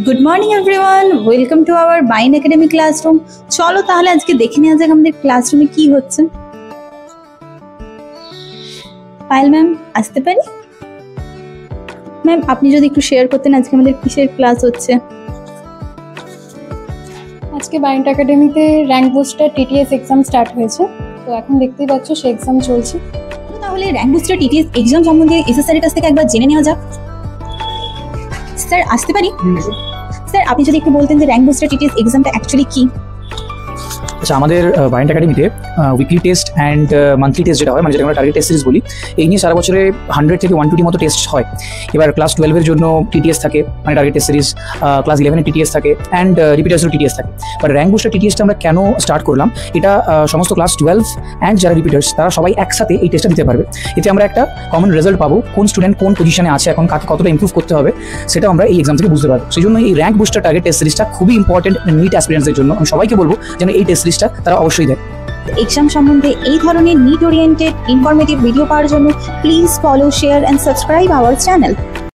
Good morning everyone, welcome to our বাইন academy classroom. চলো তাহলে আজকে দেখে নেওয়া যাক আমাদের ক্লাসরুমে কি হচ্ছে। পায়েল ম্যাম আসতে পারি? ম্যাম আপনি যদি একটু শেয়ার করতেন আজকে আমাদের কিসের ক্লাস হচ্ছে। আজকে বাইন্ড একাডেমিতে rank booster TTS exam start হয়েছে, তো এখন দেখতেই পাচ্ছ সে এক্সাম চলছে। তাহলে র্যাঙ্ক বুস্টার টিটিএস এক্সাম সম্বন্ধে এসএস স্যারের কাছ থেকে একবার জেনে নেওয়া যাক। স্যার আসতে পারি? স্যার আপনি যদি একটু বলতেন যে র্যাঙ্ক বুস্টার টিটিএস এক্সামটা অ্যাকচুয়ালি কি। আচ্ছা, আমাদের বাইন্ড একাডেমিতে weekly test and monthly test যেটা হয়, মানে যেটা আমরা টার্গেট টেস্ট সিরিজ বলি, এই নিয়ে সারা বছরে 100 থেকে 120 মতো টেস্ট হয়। এবার ক্লাস 12-এর জন্য টিটিএস থাকে, মানে টার্গেট টেস্ট সিরিজ, ক্লাস 11-এর টিটিএস থাকে অ্যান্ড রিপিটার্সের টিটিএস থাকে। বাট র্যাঙ্ক বুস্টার টিটিএসটা আমরা কেন স্টার্ট করলাম, এটা সমস্ত ক্লাস 12 অ্যান্ড যারা রিপিটার্স তারা সবাই একসাথে এই টেস্টটা দিতে পারবে। এতে আমরা একটা কমন রেজাল্ট পাবো, কোন স্টুডেন্ট কোন পজিশনে আছে, এখন কাকে কতটা ইমপ্রুভ করতে হবে সেটা আমরা এই এক্সাম থেকে বুঝতে পারবো। সেই জন্য এই র্যাঙ্ক বুস্টার টার্গেট টেস্ট সিরিজটা খুবই ইম্পর্টেন্ট নিট অ্যাসপিরেন্টসদের জন্য। আমি সবাইকে বলবো যেন এই টেস্ট সিরিজটা তারা অবশ্যই দেয়। এক্সাম সম্বন্ধে এই ধরনের নিট ওরিয়েন্টেড ইনফরমেটিভ ভিডিও পাওয়ার জন্য please follow, share and subscribe our channel.